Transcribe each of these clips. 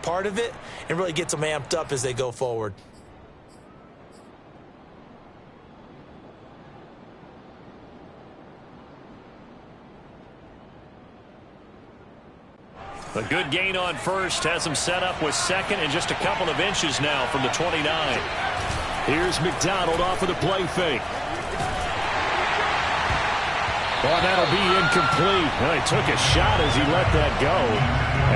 part of it and really gets them amped up as they go forward. A good gain on first has him set up with second and just a couple of inches now from the 29. Here's McDonald off of the play fake. Oh, that'll be incomplete. Well, he took a shot as he let that go,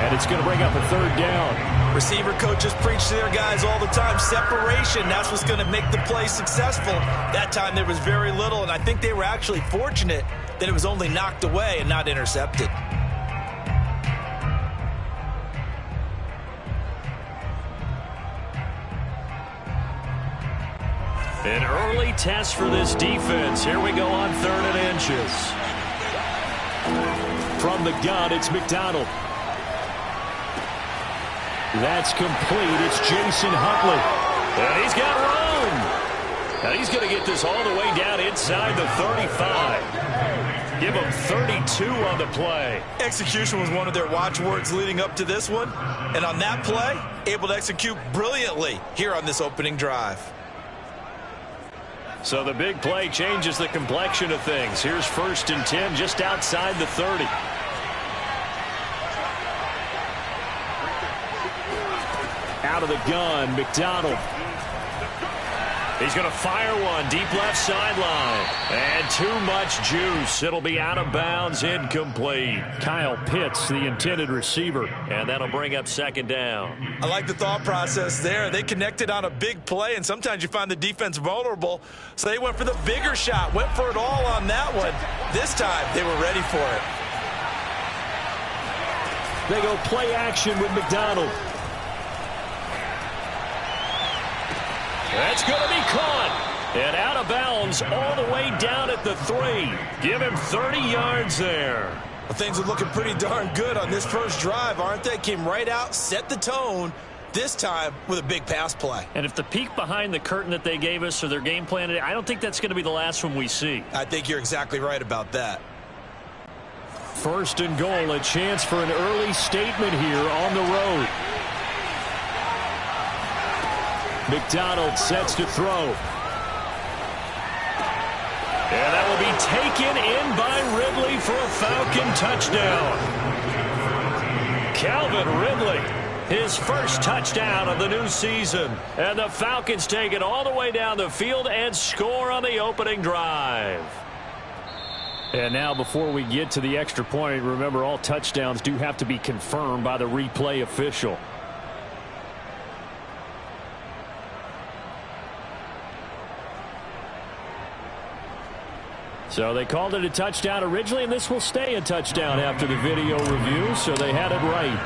and it's going to bring up a third down. Receiver coaches preach to their guys all the time. Separation, that's what's going to make the play successful. That time there was very little, and I think they were actually fortunate that it was only knocked away and not intercepted. An early test for this defense. Here we go on 3rd and inches. From the gun, it's McDonald. That's complete. It's Jason Huntley. And he's got room. Now he's going to get this all the way down inside the 35. Give him 32 on the play. Execution was one of their watchwords leading up to this one. And on that play, able to execute brilliantly here on this opening drive. So the big play changes the complexion of things. Here's 1st and 10 just outside the 30. Out of the gun, McDonald. He's going to fire one deep left sideline. And too much juice. It'll be out of bounds, incomplete. Kyle Pitts, the intended receiver. And that'll bring up 2nd down. I like the thought process there. They connected on a big play, and sometimes you find the defense vulnerable. So they went for the bigger shot, went for it all on that one. This time, they were ready for it. They go play action with McDonald. That's going to be caught. And out of bounds all the way down at the 3. Give him 30 yards there. Well, things are looking pretty darn good on this first drive, aren't they? Came right out, set the tone, this time with a big pass play. And if the peek behind the curtain that they gave us or their game plan, I don't think that's going to be the last one we see. I think you're exactly right about that. 1st and goal, a chance for an early statement here on the road. McDonald sets to throw. And that will be taken in by Ridley for a Falcon touchdown. Calvin Ridley, his first touchdown of the new season. And the Falcons take it all the way down the field and score on the opening drive. And now before we get to the extra point, remember all touchdowns do have to be confirmed by the replay official. So they called it a touchdown originally, and this will stay a touchdown after the video review, so they had it right.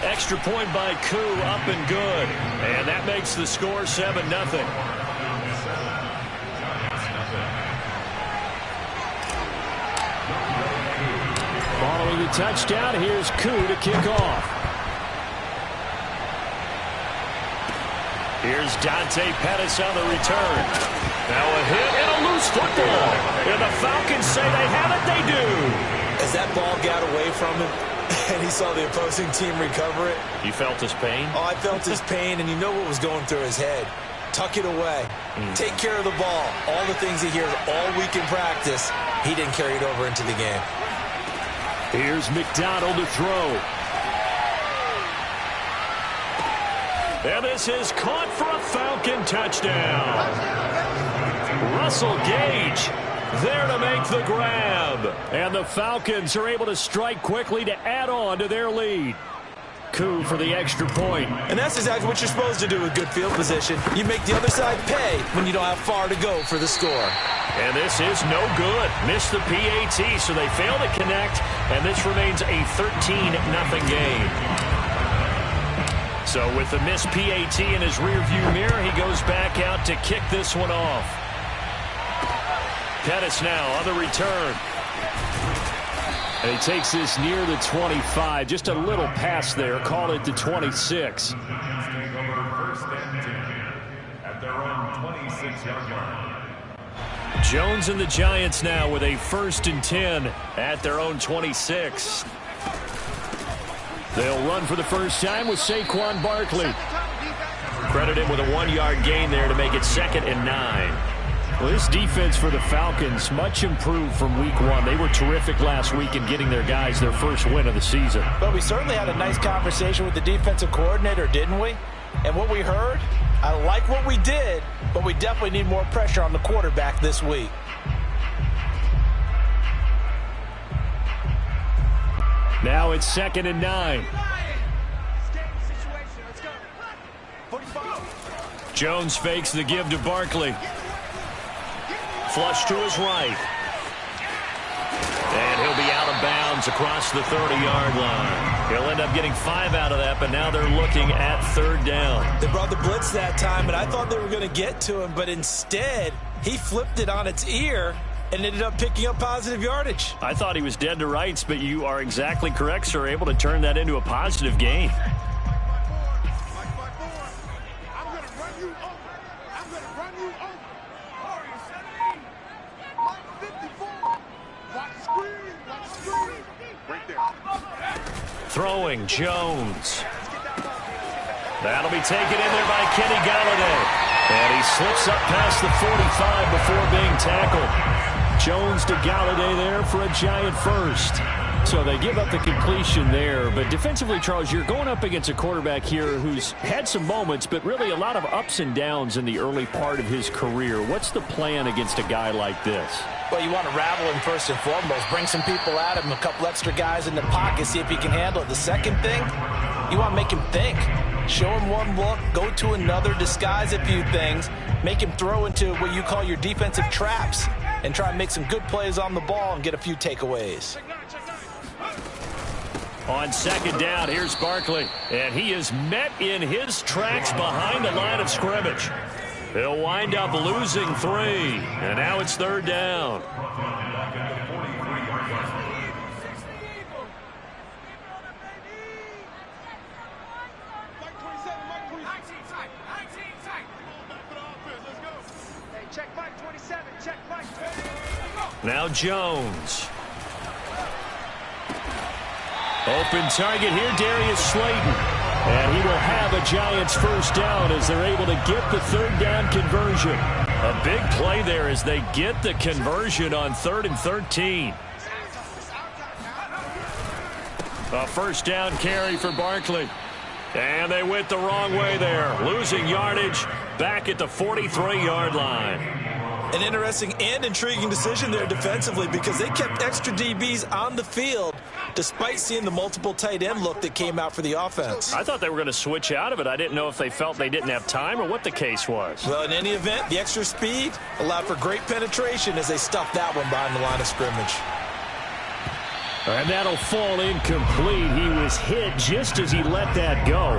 Extra point by Koo, up and good. And that makes the score 7-0. Following the touchdown, here's Koo to kick off. Here's Dante Pettis on the return. Now a hit and a loose football. And the Falcons say they have it, they do. As that ball got away from him and he saw the opposing team recover it. You felt his pain? Oh, I felt his pain, and you know what was going through his head. Tuck it away. Take care of the ball. All the things he hears all week in practice, he didn't carry it over into the game. Here's McDonald to throw. And this is caught for a Falcon touchdown. Russell Gage there to make the grab. And the Falcons are able to strike quickly to add on to their lead. Koo for the extra point. And that's exactly what you're supposed to do with good field position. You make the other side pay when you don't have far to go for the score. And this is no good. Missed the PAT, so they fail to connect. And this remains a 13-0 game. So with the missed PAT in his rearview mirror, he goes back out to kick this one off. Pettis now on the return. And he takes this near the 25. Just a little pass there. Call it the 26. Jones and the Giants now with a 1st and 10 at their own 26. They'll run for the first time with Saquon Barkley. Credit him with a 1-yard gain there to make it 2nd and 9. Well, this defense for the Falcons, much improved from week 1. They were terrific last week in getting their guys their first win of the season. But we certainly had a nice conversation with the defensive coordinator, didn't we? And what we heard, I like what we did, but we definitely need more pressure on the quarterback this week. Now it's 2nd and 9. Jones fakes the give to Barkley. Flush to his right. And he'll be out of bounds across the 30-yard line. He'll end up getting 5 out of that, but now they're looking at 3rd down. They brought the blitz that time, and I thought they were going to get to him, but instead he flipped it on its ear and ended up picking up positive yardage. I thought he was dead to rights, but you are exactly correct, sir. Able to turn that into a positive gain. Throwing, Jones. That'll be taken in there by Kenny Galladay. And he slips up past the 45 before being tackled. Jones to Galladay there for a Giant first. So they give up the completion there. But defensively, Charles, you're going up against a quarterback here who's had some moments, but really a lot of ups and downs in the early part of his career. What's the plan against a guy like this? Well, you want to rattle him first and foremost. Bring some people at him, a couple extra guys in the pocket, see if he can handle it. The second thing, you want to make him think. Show him one look, go to another, disguise a few things, make him throw into what you call your defensive traps, and try and make some good plays on the ball and get a few takeaways. On 2nd down, here's Barkley. And he is met in his tracks behind the line of scrimmage. He'll wind up losing 3. And now it's 3rd down. Now Jones. Open target here, Darius Slayton. And he will have a Giants first down as they're able to get the 3rd down conversion. A big play there as they get the conversion on 3rd and 13. A first down carry for Barkley. And they went the wrong way there. Losing yardage back at the 43-yard line. An interesting and intriguing decision there defensively because they kept extra DBs on the field despite seeing the multiple tight end look that came out for the offense. I thought they were going to switch out of it. I didn't know if they felt they didn't have time or what the case was. Well, in any event, the extra speed allowed for great penetration as they stuffed that one behind the line of scrimmage. And that'll fall incomplete. He was hit just as he let that go.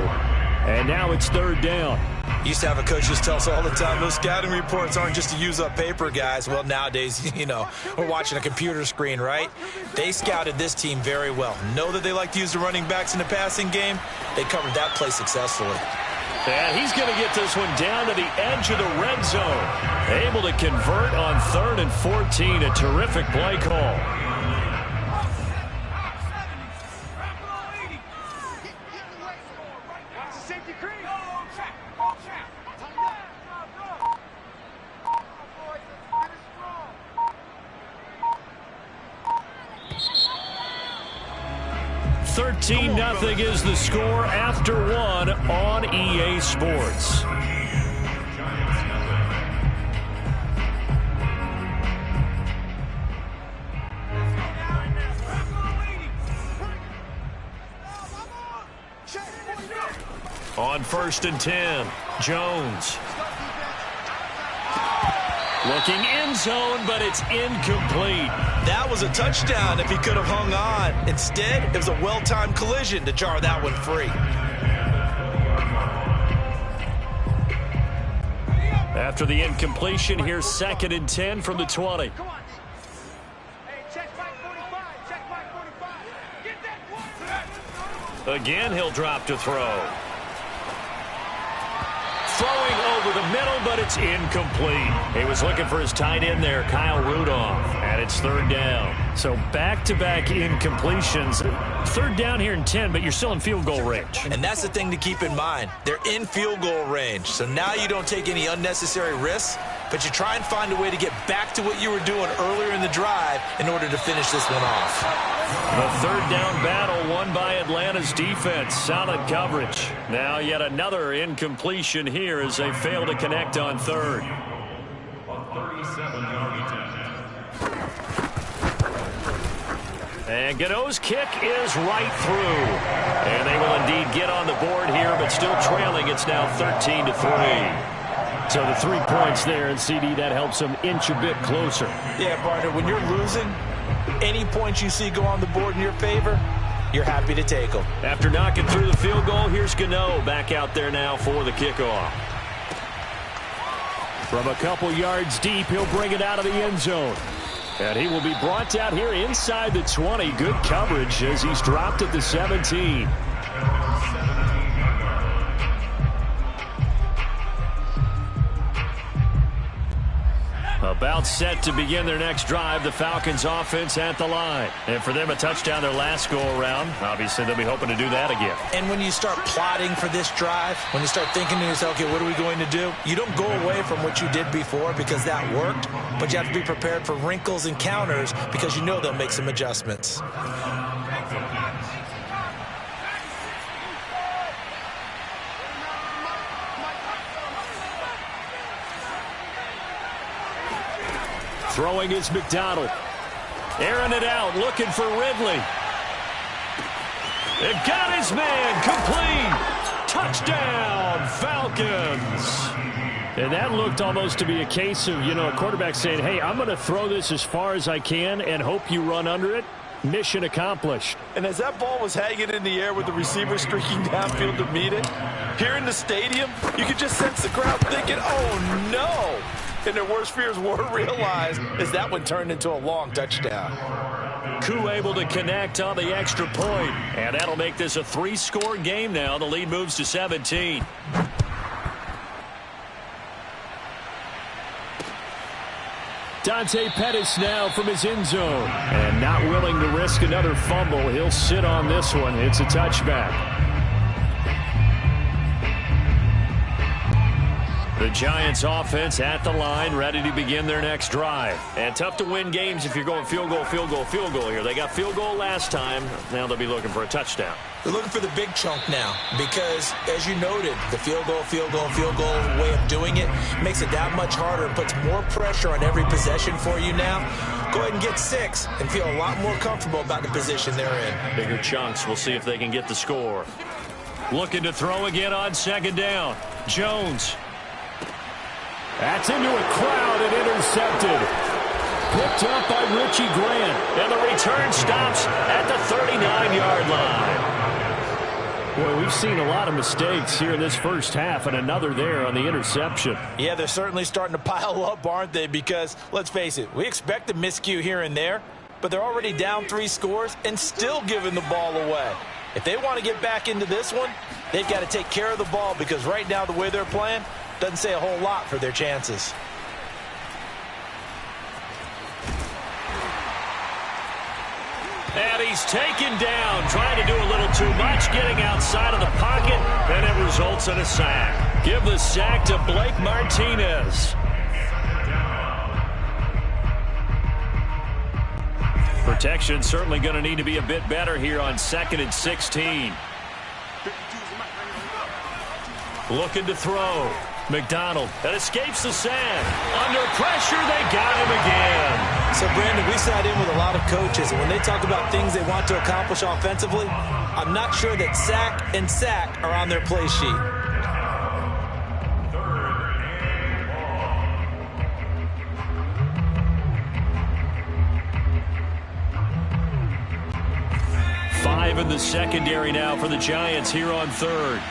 And now it's 3rd down. Used to have a coach just tell us all the time, those scouting reports aren't just to use up paper, guys. Well, nowadays, you know, we're watching a computer screen, right? They scouted this team very well. Know that they like to use the running backs in the passing game. They covered that play successfully. And he's going to get this one down to the edge of the red zone. Able to convert on 3rd and 14. A terrific play call. Nothing is the score after 1 on EA Sports. On 1st and 10, Jones. Looking end zone, but it's incomplete. That was a touchdown if he could have hung on. Instead, it was a well-timed collision to jar that one free. After the incompletion, here's 2nd and 10 from the 20. Again, he'll drop to throw. Throwing over the middle, but it's incomplete. He was looking for his tight end there, Kyle Rudolph, and it's 3rd down. So back-to-back incompletions. Third down here and 10, but you're still in field goal range. And that's the thing to keep in mind. They're in field goal range. So now you don't take any unnecessary risks, but you try and find a way to get back to what you were doing earlier in the drive in order to finish this one off. The third down battle won by Atlanta's defense. Solid coverage. Now yet another incompletion here as they fail to connect on third. And Gano's kick is right through. And they will indeed get on the board here, but still trailing. It's now 13-3. So the 3 points there, and CD, that helps them inch a bit closer. Yeah, partner, when you're losing, any points you see go on the board in your favor, you're happy to take them. After knocking through the field goal, here's Gano back out there now for the kickoff. From a couple yards deep, he'll bring it out of the end zone. And he will be brought out here inside the 20. Good coverage as he's dropped at the 17. About set to begin their next drive, the Falcons offense at the line. And for them, a touchdown their last go-around. Obviously, they'll be hoping to do that again. And when you start plotting for this drive, when you start thinking to yourself, okay, what are we going to do? You don't go away from what you did before because that worked, but you have to be prepared for wrinkles and counters because you know they'll make some adjustments. Throwing is McDonald. Airing it out, looking for Ridley. It got his man, complete. Touchdown, Falcons. And that looked almost to be a case of, a quarterback saying, hey, I'm going to throw this as far as I can and hope you run under it. Mission accomplished. And as that ball was hanging in the air with the receiver streaking downfield to meet it, here in the stadium, you could just sense the crowd thinking, oh, no. And their worst fears were realized as that one turned into a long touchdown. Koo able to connect on the extra point. And that'll make this a 3-score game now. The lead moves to 17. Dante Pettis now from his end zone. And not willing to risk another fumble. He'll sit on this one. It's a touchback. The Giants offense at the line, ready to begin their next drive. And tough to win games if you're going field goal, field goal, field goal here. They got field goal last time. Now they'll be looking for a touchdown. They're looking for the big chunk now because, as you noted, the field goal, field goal, field goal way of doing it makes it that much harder and puts more pressure on every possession for you now. Go ahead and get 6 and feel a lot more comfortable about the position they're in. Bigger chunks. We'll see if they can get the score. Looking to throw again on second down. Jones. That's into a crowd and intercepted. Picked up by Richie Grant. And the return stops at the 39-yard line. Boy, we've seen a lot of mistakes here in this first half, and another there on the interception. Yeah, they're certainly starting to pile up, aren't they? Because, let's face it, we expect a miscue here and there, but they're already down 3 scores and still giving the ball away. If they want to get back into this one, they've got to take care of the ball because right now the way they're playing doesn't say a whole lot for their chances. And he's taken down, trying to do a little too much, getting outside of the pocket, and it results in a sack. Give the sack to Blake Martinez. Protection certainly going to need to be a bit better here on 2nd and 16. Looking to throw. McDonald that escapes the sack. Under pressure, they got him again. So, Brandon, we sat in with a lot of coaches, and when they talk about things they want to accomplish offensively, I'm not sure that sack and sack are on their play sheet. Five in the secondary now for the Giants here on 3rd.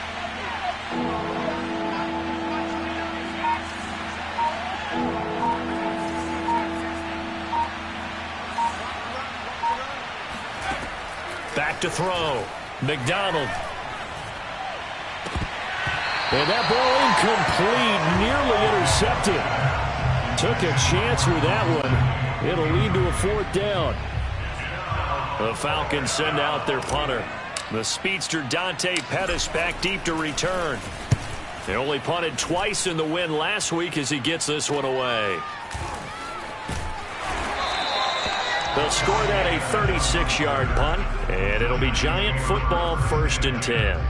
Back to throw. McDonald. And that ball incomplete, nearly intercepted. Took a chance with that one. It'll lead to a 4th down. The Falcons send out their punter. The speedster Dante Pettis back deep to return. They only punted twice in the win last week as he gets this one away. They'll score that a 36-yard punt, and it'll be Giant football 1st and 10.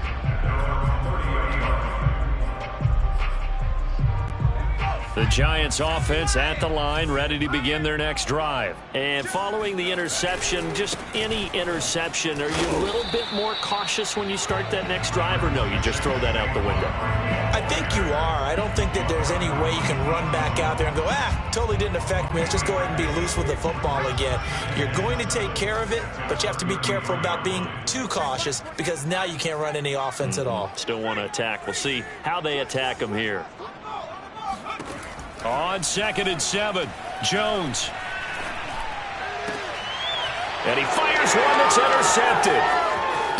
The Giants offense at the line, ready to begin their next drive. And following the interception, just any interception, are you a little bit more cautious when you start that next drive, or no, you just throw that out the window? I think you are. I don't think that there's any way you can run back out there and go, totally didn't affect me. Let's just go ahead and be loose with the football again. You're going to take care of it, but you have to be careful about being too cautious because now you can't run any offense at all. Still want to attack. We'll see how they attack them here. On 2nd and 7, Jones. And he fires one that's intercepted.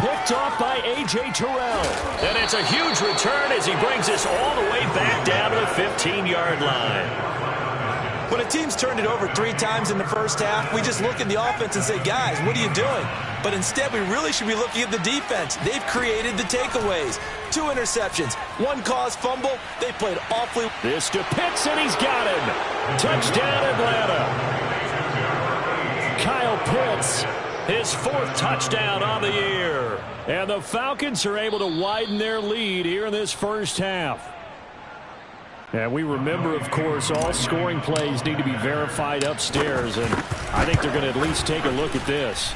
Picked off by A.J. Terrell. And it's a huge return as he brings us all the way back down to the 15-yard line. When a team's turned it over 3 times in the first half, we just look at the offense and say, guys, what are you doing? But instead, we really should be looking at the defense. They've created the takeaways. 2 interceptions, 1 caused fumble. They played awfully. This to Pitts, and he's got him. Touchdown, Atlanta. Kyle Pitts, his 4th touchdown on the year. And the Falcons are able to widen their lead here in this first half. And we remember, of course, all scoring plays need to be verified upstairs, and I think they're going to at least take a look at this.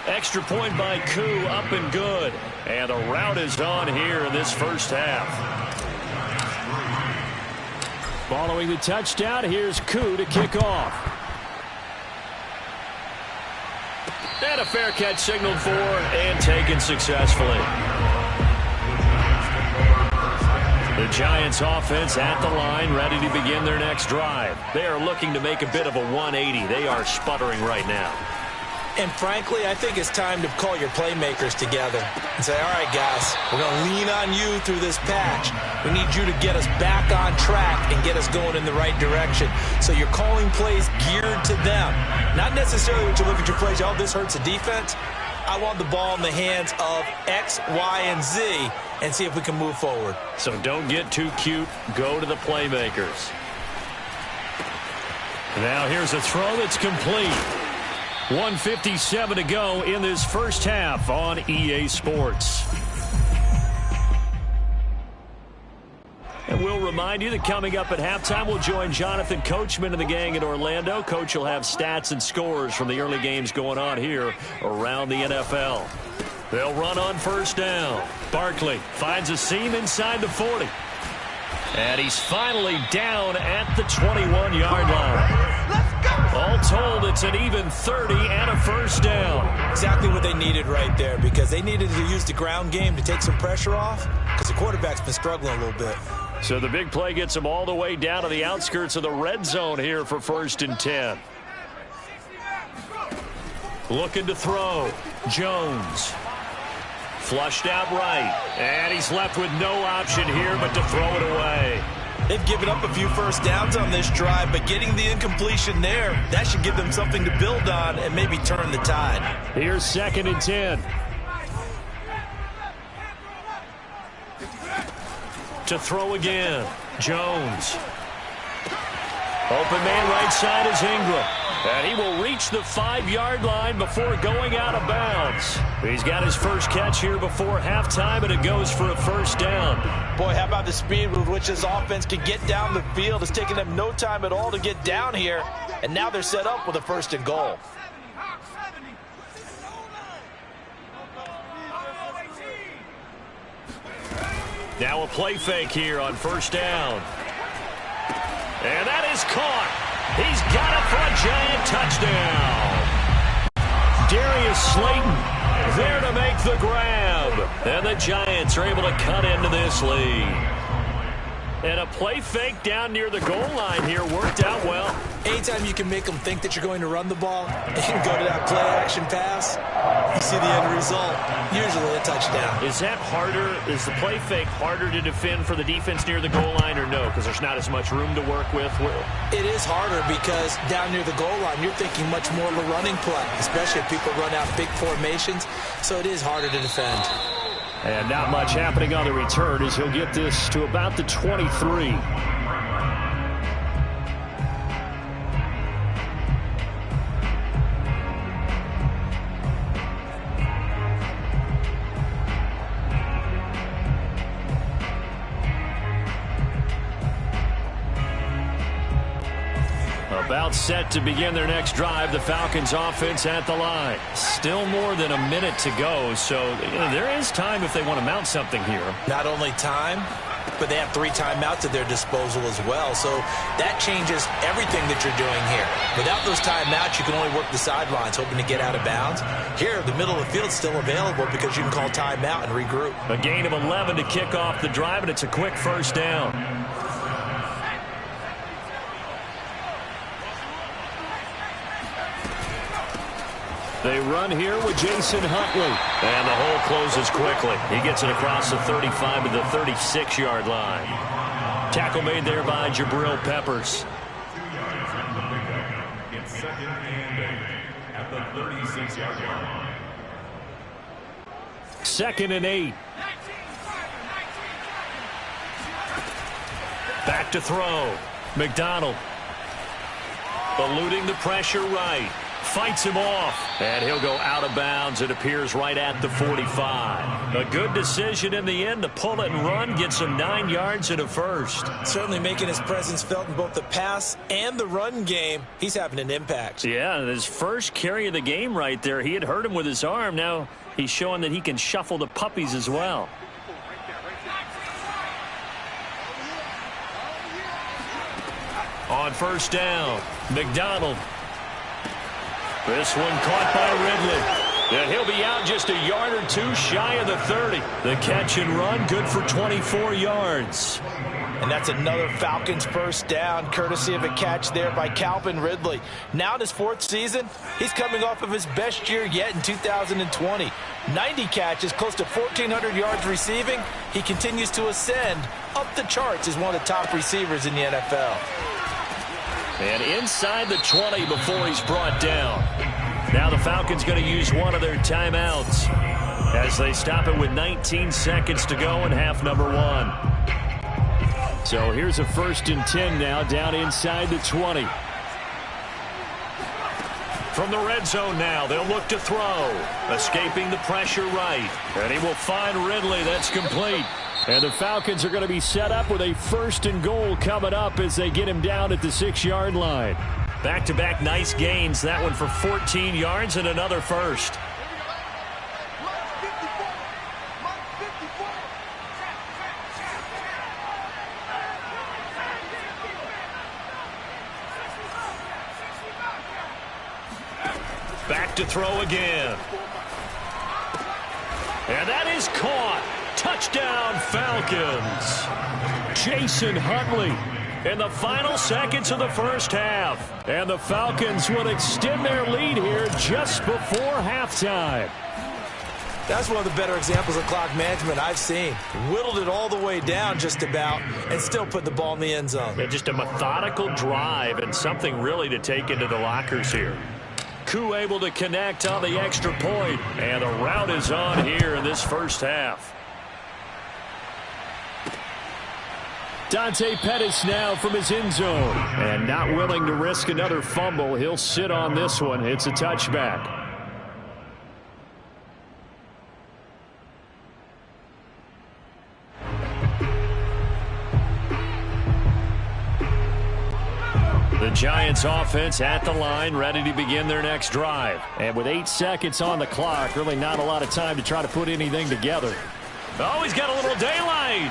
Extra point by Koo, up and good. And a rout is on here in this first half. Following the touchdown, here's Koo to kick off. And a fair catch signaled for and taken successfully. The Giants offense at the line, ready to begin their next drive. They are looking to make a bit of a 180. They are sputtering right now. And frankly, I think it's time to call your playmakers together and say, all right, guys, we're going to lean on you through this patch. We need you to get us back on track and get us going in the right direction. So you're calling plays geared to them. Not necessarily what you look at your plays, oh, this hurts the defense. I want the ball in the hands of X, Y, and Z and see if we can move forward. So don't get too cute. Go to the playmakers. Now here's a throw that's complete. 1:57 to go in this first half on EA Sports. And we'll remind you that coming up at halftime, we'll join Jonathan Coachman and the gang in Orlando. Coach will have stats and scores from the early games going on here around the NFL. They'll run on 1st down. Barkley finds a seam inside the 40. And he's finally down at the 21-yard line. All told, it's an even 30 and a 1st down. Exactly what they needed right there, because they needed to use the ground game to take some pressure off, because the quarterback's been struggling a little bit. So the big play gets them all the way down to the outskirts of the red zone here for 1st and 10. Looking to throw. Jones. Flushed out right. And he's left with no option here but to throw it away. They've given up a few 1st downs on this drive, but getting the incompletion there, that should give them something to build on and maybe turn the tide. Here's 2nd and 10. To throw again. Jones. Open man right side is Ingram. And he will reach the 5-yard line before going out of bounds. He's got his first catch here before halftime, and it goes for a 1st down. Boy, how about the speed with which this offense can get down the field? It's taken them no time at all to get down here, and now they're set up with a 1st and goal. Now a play fake here on 1st down. And that is caught. He's got it for a Giant touchdown. Darius Slayton there to make the grab. And the Giants are able to cut into this lead. And a play fake down near the goal line here worked out well. Anytime you can make them think that you're going to run the ball and go to that play-action pass, you see the end result, usually a touchdown. Is that harder? Is the play fake harder to defend for the defense near the goal line or no? Because there's not as much room to work with? It is harder because down near the goal line, you're thinking much more of a running play, especially if people run out big formations, so it is harder to defend. And not much happening on the return as he'll get this to about the 23. About set to begin their next drive. The Falcons offense at the line. Still more than a minute to go, so there is time if they want to mount something here. Not only time, but they have 3 timeouts at their disposal as well, so that changes everything that you're doing here. Without those timeouts, you can only work the sidelines, hoping to get out of bounds. Here, the middle of the field is still available because you can call timeout and regroup. A gain of 11 to kick off the drive, and it's a quick first down. They run here with Jason Huntley. And the hole closes quickly. He gets it across the 35 to the 36-yard line. Tackle made there by Jabril Peppers. It's 2nd and 8 at the 36-yard line. 2nd and 8. Back to throw. McDonald. Eluding the pressure right. Fights him off, and he'll go out of bounds. It appears right at the 45. A good decision in the end to pull it and run, get some 9 yards and a first. Certainly making his presence felt in both the pass and the run game. He's having an impact. Yeah, his first carry of the game right there. He had hurt him with his arm. Now he's showing that he can shuffle the puppies as well. On first down, McDonald. This one caught by Ridley. And he'll be out just a yard or 2 shy of the 30. The catch and run good for 24 yards. And that's another Falcons first down, courtesy of a catch there by Calvin Ridley. Now in his 4th season, he's coming off of his best year yet in 2020. 90 catches, close to 1,400 yards receiving. He continues to ascend up the charts as one of the top receivers in the NFL. And inside the 20 before he's brought down. Now the Falcons going to use one of their timeouts as they stop it with 19 seconds to go in half number 1. So here's a 1st and 10 now down inside the 20. From the red zone now, they'll look to throw. Escaping the pressure right. And he will find Ridley. That's complete. And the Falcons are going to be set up with a 1st and goal coming up as they get him down at the 6-yard line. Back-to-back nice gains. That one for 14 yards and another first. Back to throw again. And that is caught. Touchdown, Falcons. Jason Huntley in the final seconds of the first half. And the Falcons will extend their lead here just before halftime. That's one of the better examples of clock management I've seen. Whittled it all the way down just about and still put the ball in the end zone. Yeah, just a methodical drive and something really to take into the lockers here. Koo able to connect on the extra point. And the route is on here in this first half. Dante Pettis now from his end zone. And not willing to risk another fumble. He'll sit on this one. It's a touchback. The Giants offense at the line, ready to begin their next drive. And with 8 seconds on the clock, really not a lot of time to try to put anything together. Oh, he's got a little daylight.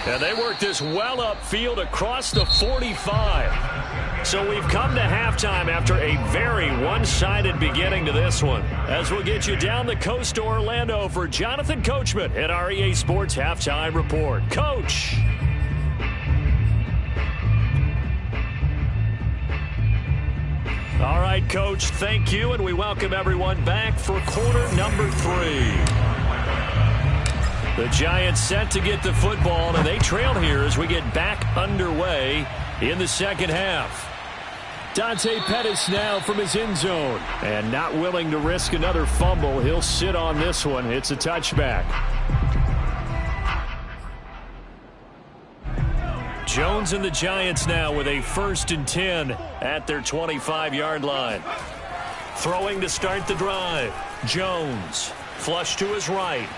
And they work this well upfield across the 45. So we've come to halftime after a very one-sided beginning to this one. As we'll get you down the coast to Orlando for Jonathan Coachman at our EA Sports Halftime Report. Coach. All right, Coach, thank you, and we welcome everyone back for quarter number 3. The Giants set to get the football, and they trail here as we get back underway in the second half. Dante Pettis now from his end zone, and not willing to risk another fumble. He'll sit on this one. It's a touchback. Jones and the Giants now with a 1st and 10 at their 25-yard line. Throwing to start the drive. Jones, flush to his right.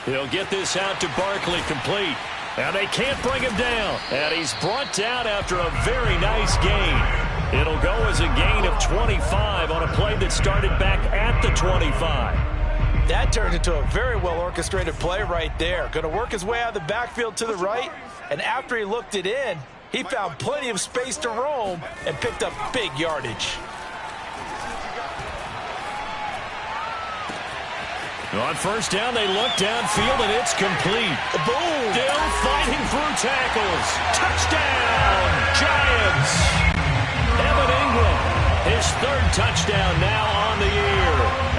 He'll get this out to Barkley, complete. And they can't bring him down. And he's brought down after a very nice gain. It'll go as a gain of 25 on a play that started back at the 25. That turned into a very well-orchestrated play right there. Going to work his way out of the backfield to the right. And after he looked it in, he found plenty of space to roam and picked up big yardage. On 1st down, they look downfield, and it's complete. Boom! Still fighting through tackles. Touchdown, Giants! Evan Ingram, his 3rd touchdown now on the year.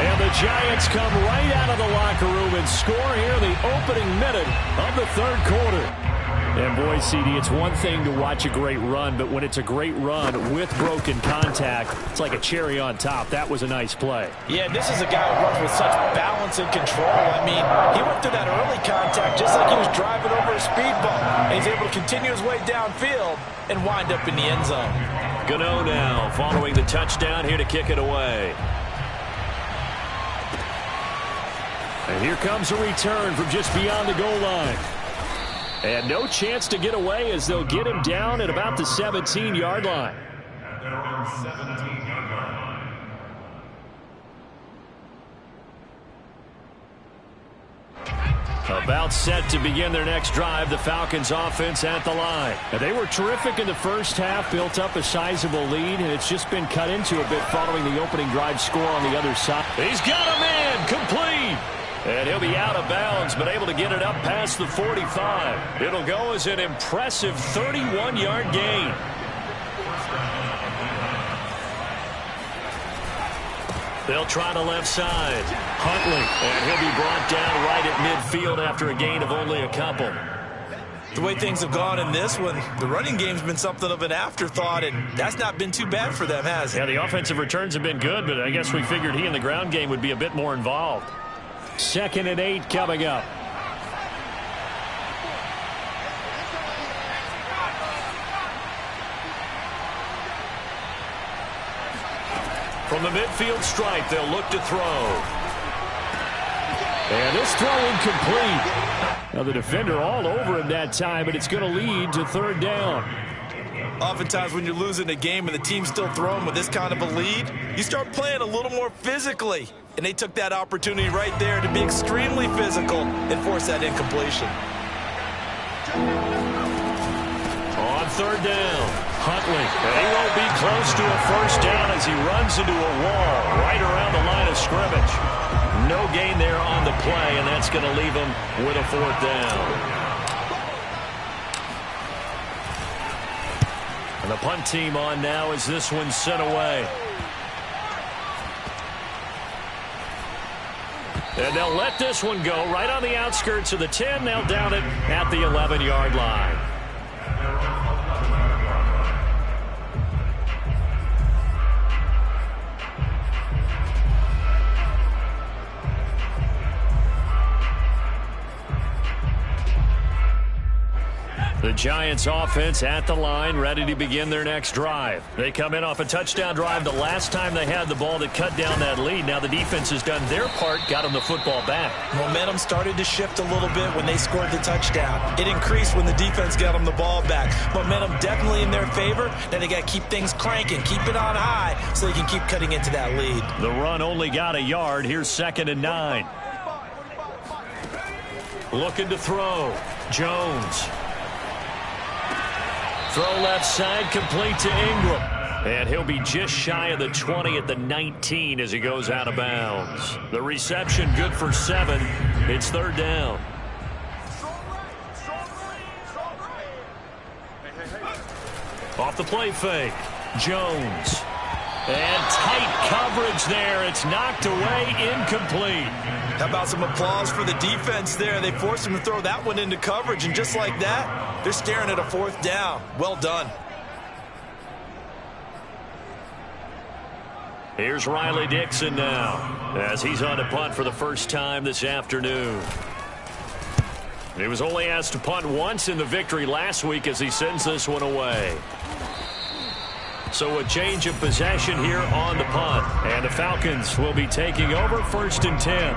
And the Giants come right out of the locker room and score here in the opening minute of the 3rd quarter. And boy, CD, it's one thing to watch a great run, but when it's a great run with broken contact, it's like a cherry on top. That was a nice play. Yeah, this is a guy who runs with such balance and control. I mean, he went through that early contact just like he was driving over a speed bump. And he's able to continue his way downfield and wind up in the end zone. Gano now following the touchdown here to kick it away. And here comes a return from just beyond the goal line. And no chance to get away as they'll get him down at about the 17-yard line. At their own 17-yard line. About set to begin their next drive, the Falcons offense at the line. And they were terrific in the first half, built up a sizable lead, and it's just been cut into a bit following the opening drive score on the other side. He's got him in, complete. And he'll be out of bounds, but able to get it up past the 45. It'll go as an impressive 31-yard gain. They'll try the left side. Huntley, and he'll be brought down right at midfield after a gain of only a couple. The way things have gone in this one, the running game's been something of an afterthought, and that's not been too bad for them, has it? Yeah, the offensive returns have been good, but I guess we figured he in the ground game would be a bit more involved. 2nd and 8 coming up. From the midfield stripe, they'll look to throw. And this throw incomplete. Now the defender all over him that time, but it's going to lead to 3rd down. Oftentimes when you're losing a game and the team's still throwing with this kind of a lead, you start playing a little more physically. And they took that opportunity right there to be extremely physical and force that incompletion. On 3rd down, Huntley. And he won't be close to a 1st down as he runs into a wall right around the line of scrimmage. No gain there on the play, and that's going to leave him with a 4th down. And the punt team on now as this one's sent away. And they'll let this one go right on the outskirts of the 10. They'll down it at the 11-yard line. The Giants offense at the line, ready to begin their next drive. They come in off a touchdown drive the last time they had the ball that cut down that lead. Now the defense has done their part, got them the football back. Momentum started to shift a little bit when they scored the touchdown. It increased when the defense got them the ball back. Momentum definitely in their favor. Now they got to keep things cranking, keep it on high so they can keep cutting into that lead. The run only got a yard. Here's 2nd and 9. Looking to throw. Jones. Throw left side, complete to Ingram. And he'll be just shy of the 20 at the 19 as he goes out of bounds. The reception good for 7. It's 3rd down. Off the play fake. Jones. And tight coverage there. It's knocked away, incomplete. How about some applause for the defense there? They forced him to throw that one into coverage, and just like that, they're staring at a 4th down. Well done. Here's Riley Dixon now, as he's on to punt for the first time this afternoon. He was only asked to punt once in the victory last week as he sends this one away. So a change of possession here on the punt. And the Falcons will be taking over 1st and 10.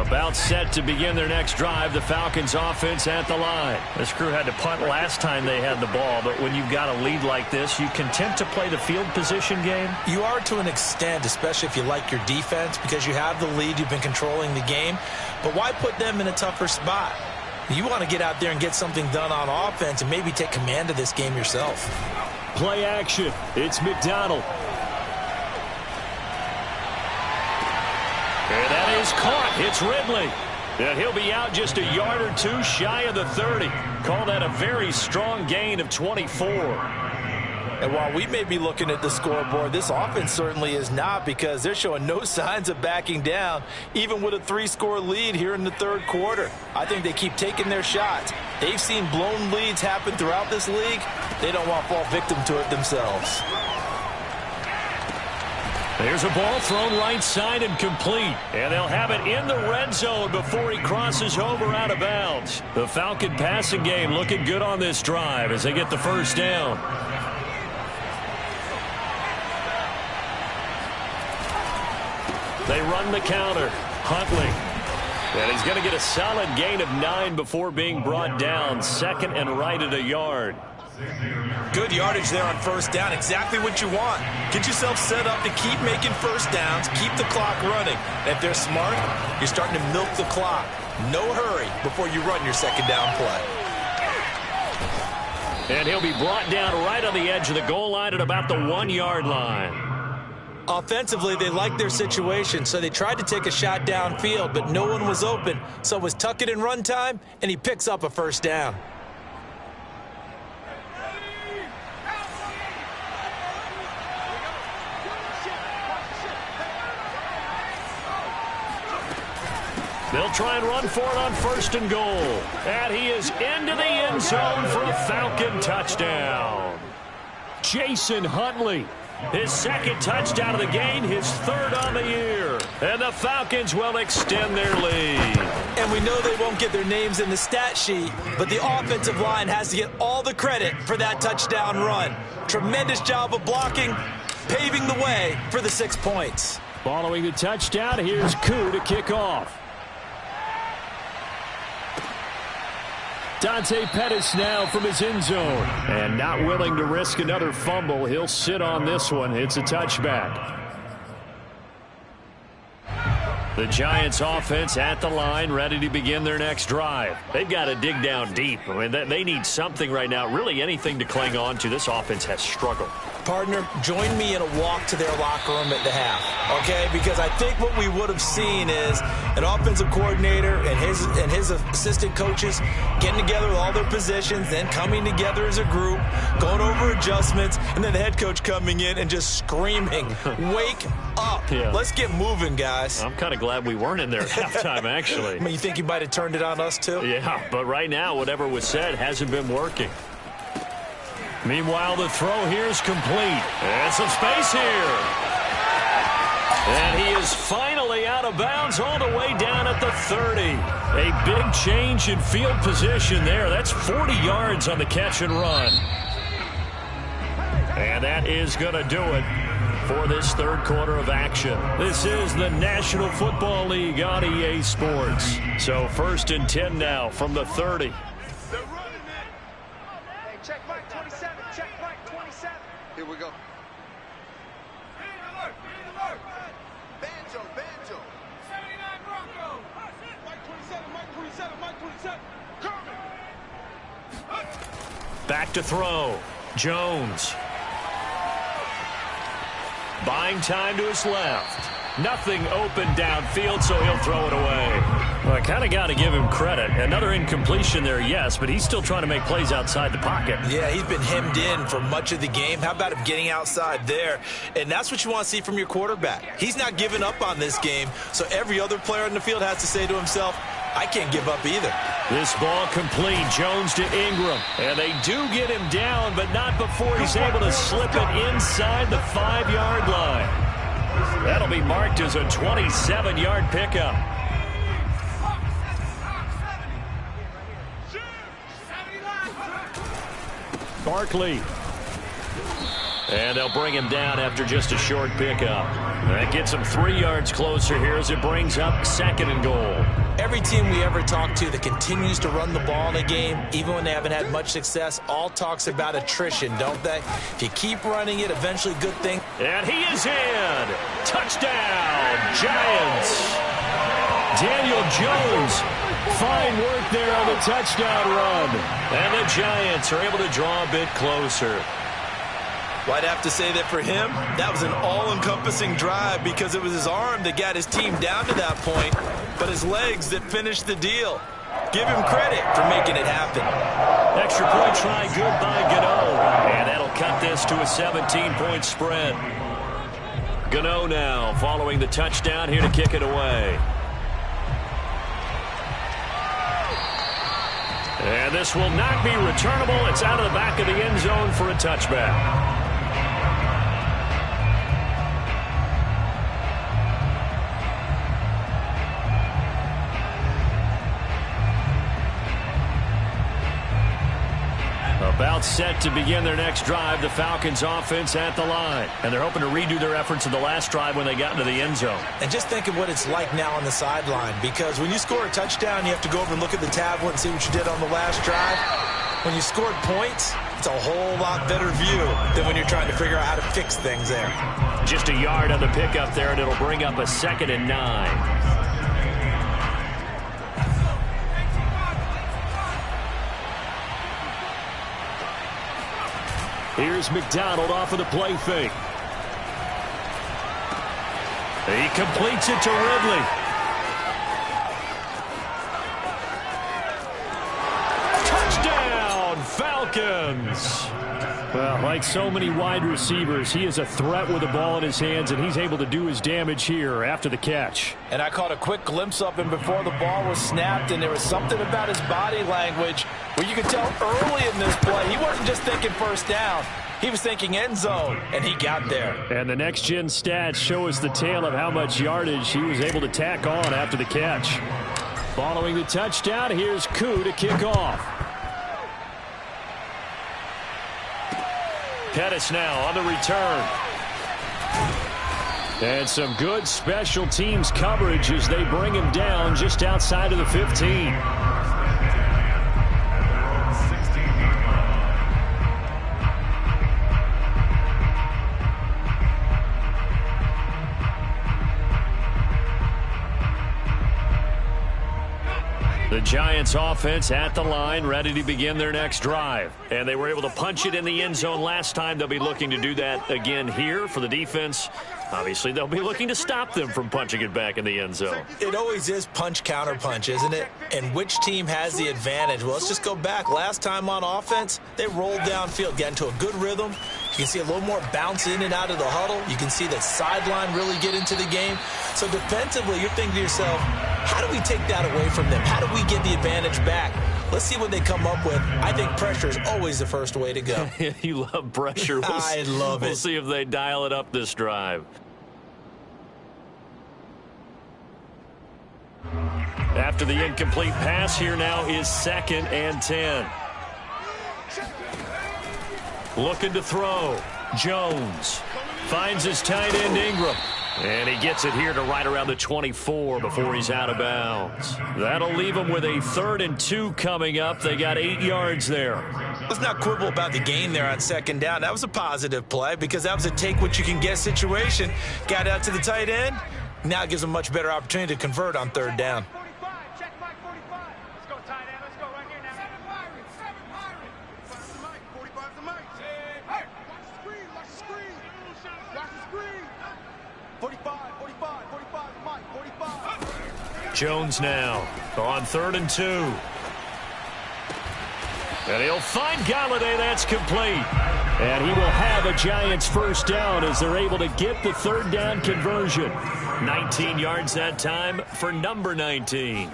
About set to begin their next drive, the Falcons offense at the line. This crew had to punt last time they had the ball, but when you've got a lead like this, you content to play the field position game? You are to an extent, especially if you like your defense, because you have the lead, you've been controlling the game. But why put them in a tougher spot? You want to get out there and get something done on offense and maybe take command of this game yourself. Play action. It's McDonald. And that is caught. It's Ridley. And he'll be out just a yard or two shy of the 30. Call that a very strong gain of 24. And while we may be looking at the scoreboard, this offense certainly is not, because they're showing no signs of backing down, even with a 3-score lead here in the 3rd quarter. I think they keep taking their shots. They've seen blown leads happen throughout this league. They don't want to fall victim to it themselves. There's a ball thrown right side and complete. And they'll have it in the red zone before he crosses over out of bounds. The Falcon passing game looking good on this drive as they get the 1st down. They run the counter. Huntley. And he's going to get a solid gain of 9 before being brought down. 2nd and right at a yard. Good yardage there on 1st down. Exactly what you want. Get yourself set up to keep making 1st downs, keep the clock running. And if they're smart, you're starting to milk the clock. No hurry before you run your 2nd down play. And he'll be brought down right on the edge of the goal line at about the 1-yard line. Offensively, they liked their situation, so they tried to take a shot downfield, but no one was open. So it was tuck it in run time, and he picks up a 1st down. They'll try and run for it on 1st and goal. And he is into the end zone for a Falcon touchdown. Jason Huntley, his 2nd touchdown of the game, his 3rd on the year. And the Falcons will extend their lead. And we know they won't get their names in the stat sheet, but the offensive line has to get all the credit for that touchdown run. Tremendous job of blocking, paving the way for the 6 points. Following the touchdown, here's Koo to kick off. Dante Pettis now from his end zone. And not willing to risk another fumble. He'll sit on this one. It's a touchback. The Giants offense at the line, ready to begin their next drive. They've got to dig down deep. I mean, they need something right now, really anything to cling on to. This offense has struggled. Partner, join me in a walk to their locker room at the half, okay? Because I think what we would have seen is an offensive coordinator and his assistant coaches getting together with all their positions, then coming together as a group, going over adjustments, and then the head coach coming in and just screaming, wake up. Yeah. Let's get moving, guys. I'm kind of glad we weren't in there at halftime, actually. I mean, you think you might have turned it on us, too? Yeah, but right now, whatever was said hasn't been working. Meanwhile, the throw here is complete. And some space here. And he is finally out of bounds all the way down at the 30. A big change in field position there. That's 40 yards on the catch and run. And that is going to do it for this 3rd quarter of action. This is the National Football League on EA Sports. So 1st and 10 now from the 30. Check Mike 27. Check Mike 27. Here we go. Banjo. 79 Bronco. Mike 27. Mike 27. Mike 27. Back to throw. Jones. Buying time to his left. Nothing open downfield, so he'll throw it away. Well, I kind of got to give him credit. Another incompletion there, yes, but he's still trying to make plays outside the pocket. Yeah, he's been hemmed in for much of the game. How about him getting outside there? And that's what you want to see from your quarterback. He's not giving up on this game, so every other player in the field has to say to himself, I can't give up either. This ball complete. Jones to Ingram. And they do get him down, but not before he's able to slip it inside the 5-yard line. That'll be marked as a 27-yard pickup. Barkley. And they'll bring him down after just a short pickup. That gets him 3 yards closer here as it brings up 2nd and goal. Every team we ever talk to that continues to run the ball in a game, even when they haven't had much success, all talks about attrition, don't they? If you keep running it, eventually good thing. And he is in. Touchdown, Giants. Daniel Jones. Fine work there on the touchdown run. And the Giants are able to draw a bit closer. Well, I'd have to say that for him, that was an all-encompassing drive because it was his arm that got his team down to that point, but his legs that finished the deal. Give him credit for making it happen. Extra point try good by Gano. And that'll cut this to a 17-point spread. Gano now following the touchdown here to kick it away. And this will not be returnable. It's out of the back of the end zone for a touchback. About set to begin their next drive, the Falcons offense at the line. And they're hoping to redo their efforts in the last drive when they got into the end zone. And just think of what it's like now on the sideline, because when you score a touchdown, you have to go over and look at the tablet and see what you did on the last drive. When you scored points, it's a whole lot better view than when you're trying to figure out how to fix things there. Just a yard on the pickup there, and it'll bring up a 2nd and 9. Here's McDonald off of the play fake. He completes it to Ridley. Touchdown, Falcons. Well, like so many wide receivers, he is a threat with the ball in his hands, and he's able to do his damage here after the catch. And I caught a quick glimpse of him before the ball was snapped, and there was something about his body language where you could tell early in this play he wasn't just thinking first down. He was thinking end zone, and he got there. And the next-gen stats show us the tale of how much yardage he was able to tack on after the catch. Following the touchdown, here's Koo to kick off. Pettis now on the return. And some good special teams coverage as they bring him down just outside of the 15. The Giants offense at the line, ready to begin their next drive. And they were able to punch it in the end zone last time. They'll be looking to do that again here for the defense. Obviously, they'll be looking to stop them from punching it back in the end zone. It always is punch, counter punch, isn't it? And which team has the advantage? Well, let's just go back. Last time on offense, they rolled downfield, got into a good rhythm. You can see a little more bounce in and out of the huddle. You can see the sideline really get into the game. So defensively, you're thinking to yourself, how do we take that away from them? How do we get the advantage back? Let's see what they come up with. I think pressure is always the first way to go. You love pressure. I love it. We'll see if they dial it up this drive. After the incomplete pass, here now is 2nd and 10. Looking to throw. Jones finds his tight end Ingram. And he gets it here to right around the 24 before he's out of bounds. That'll leave him with a 3rd and 2 coming up. They got 8 yards there. Let's not quibble about the gain there on 2nd down. That was a positive play because that was a take-what-you-can-get situation. Got out to the tight end. Now it gives them a much better opportunity to convert on 3rd down. Check Mike 45. Let's go, tight end. Let's go right here now. 7 Pirates. 45's the mic. 45's the mic. Hey, watch the screen. Watch the screen. Watch the Jones now on 3rd and 2. And he'll find Galladay. That's complete. And he will have a Giants first down as they're able to get the 3rd down conversion. 19 yards that time for number 19.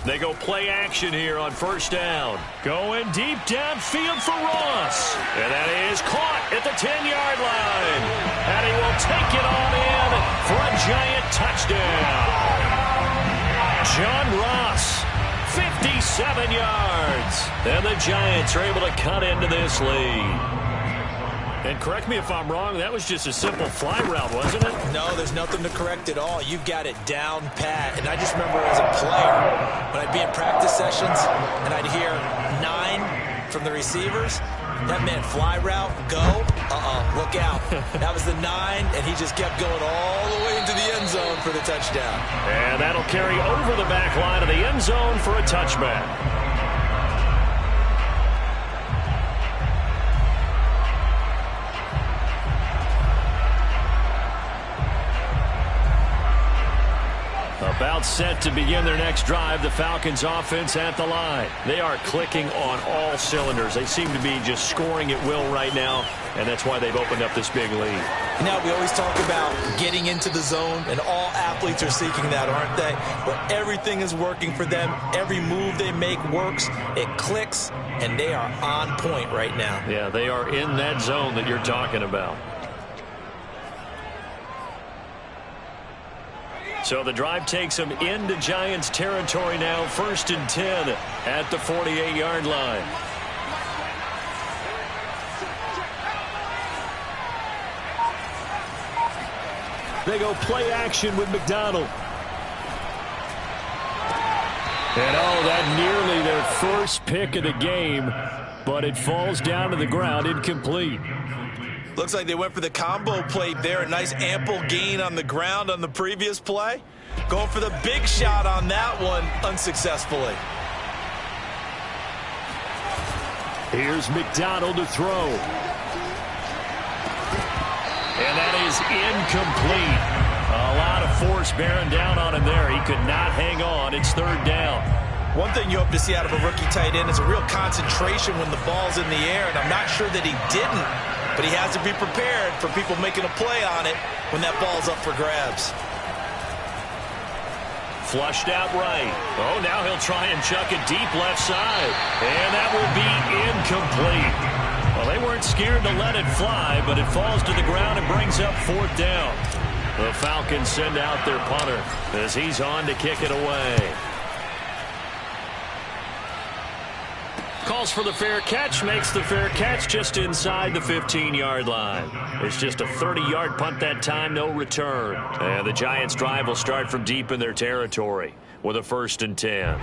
They go play action here on 1st down. Going deep downfield for Ross. And that is caught at the 10-yard line. And he will take it on in for a Giant touchdown. John Ross, 57 yards. And the Giants are able to cut into this lead. And correct me if I'm wrong, that was just a simple fly route, wasn't it? No, there's nothing to correct at all. You've got it down pat. And I just remember as a player, when I'd be in practice sessions and I'd hear 9 from the receivers, that meant fly route, go, look out. That was the 9, and he just kept going all the way into the end zone for the touchdown. And that'll carry over the back line of the end zone for a touchback. About set to begin their next drive, the Falcons offense at the line. They are clicking on all cylinders. They seem to be just scoring at will right now, and that's why they've opened up this big lead. Now, we always talk about getting into the zone, and all athletes are seeking that, aren't they? Where everything is working for them. Every move they make works. It clicks, and they are on point right now. Yeah, they are in that zone that you're talking about. So the drive takes them into Giants territory now. 1st and 10 at the 48-yard line. They go play action with McDonald. And that nearly their first pick of the game, but it falls down to the ground, incomplete. Looks like they went for the combo play there. A nice ample gain on the ground on the previous play. Going for the big shot on that one unsuccessfully. Here's McDonald to throw. And that is incomplete. A lot of force bearing down on him there. He could not hang on. It's 3rd down. One thing you hope to see out of a rookie tight end is a real concentration when the ball's in the air, and I'm not sure that he didn't. But he has to be prepared for people making a play on it when that ball's up for grabs. Flushed out right. Oh, now he'll try and chuck it deep left side. And that will be incomplete. Well, they weren't scared to let it fly, but it falls to the ground and brings up 4th down. The Falcons send out their punter as he's on to kick it away. Calls for the fair catch, makes the fair catch just inside the 15-yard line. It's just a 30-yard punt that time, no return. And the Giants' drive will start from deep in their territory with a 1st and 10.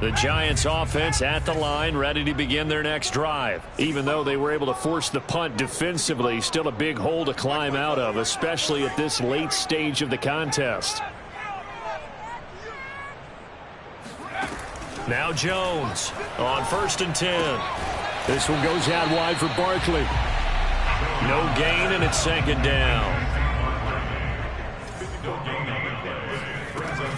The Giants' offense at the line, ready to begin their next drive. Even though they were able to force the punt defensively, still a big hole to climb out of, especially at this late stage of the contest. Now Jones on 1st and 10. This one goes out wide for Barkley. No gain, and it's 2nd down.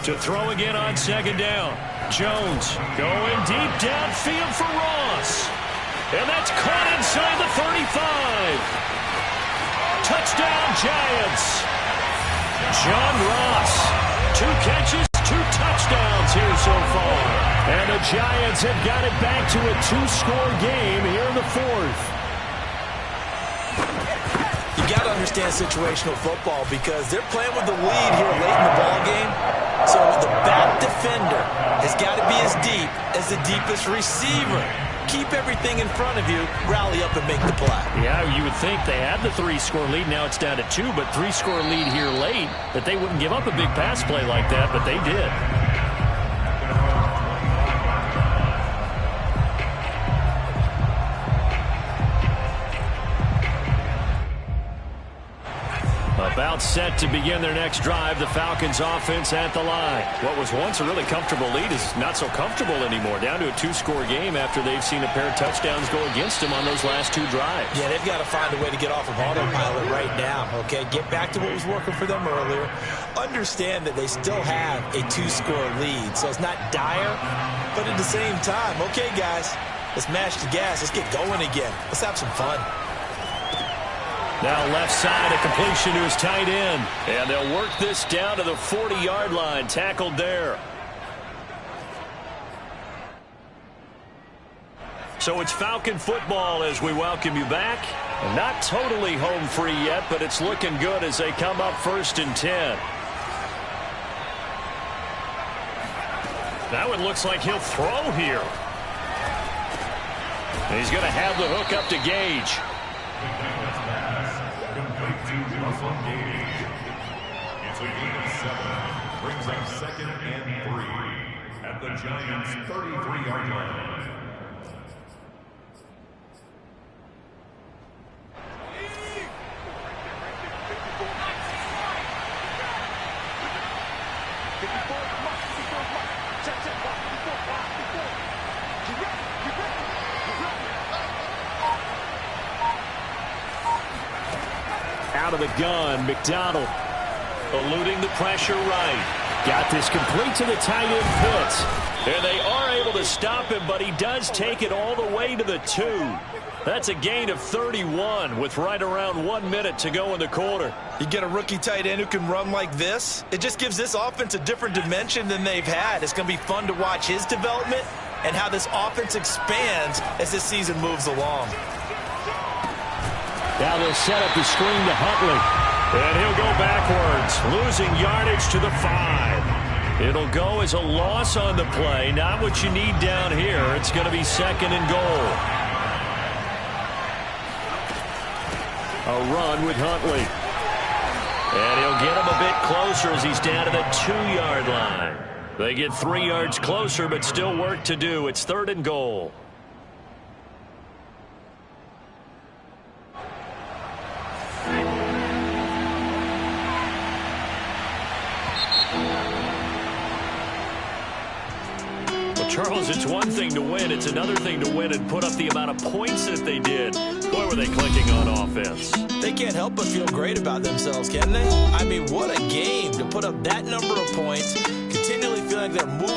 To throw again on 2nd down. Jones going deep downfield for Ross. And that's caught inside the 35. Touchdown, Giants. John Ross. 2 catches, 2 touchdowns here so far. And the Giants have got it back to a 2-score game here in the 4th. You got to understand situational football because they're playing with the lead here late in the ball game. So the back defender has got to be as deep as the deepest receiver. Keep everything in front of you, rally up and make the play. Yeah, you would think they had the 3-score lead. Now it's down to 2, but 3-score lead here late, that they wouldn't give up a big pass play like that, but they did. About set to begin their next drive. The Falcons offense at the line. What was once a really comfortable lead is not so comfortable anymore. Down to a 2-score game after they've seen a pair of touchdowns go against them on those last 2 drives. Yeah, they've got to find a way to get off of autopilot right now, okay? Get back to what was working for them earlier. Understand that they still have a 2-score lead, so it's not dire, but at the same time, okay, guys, let's mash the gas. Let's get going again. Let's have some fun. Now left side, a completion to his tight end. And they'll work this down to the 40-yard line. Tackled there. So it's Falcon football as we welcome you back. Not totally home free yet, but it's looking good as they come up 1st and 10. That one looks like he'll throw here. And he's going to have the hook up to Gage. It's a gain of 7. Brings up 2nd and 3 at the Giants' 33-yard line. Out of the gun, McDonald eluding the pressure right. Got this complete to the tight end Pitts. And they are able to stop him, but he does take it all the way to the 2. That's a gain of 31 with right around 1 minute to go in the quarter. You get a rookie tight end who can run like this, it just gives this offense a different dimension than they've had. It's going to be fun to watch his development and how this offense expands as this season moves along. Now they'll set up the screen to Huntley. And he'll go backwards, losing yardage to the 5. It'll go as a loss on the play. Not what you need down here. It's going to be 2nd and goal. A run with Huntley. And he'll get him a bit closer as he's down to the 2-yard line. They get 3 yards closer, but still work to do. It's 3rd and goal. Charles, it's one thing to win. It's another thing to win and put up the amount of points that they did. Boy, were they clicking on offense. They can't help but feel great about themselves, can they? I mean, what a game to put up that number of points, continually feeling like they're moving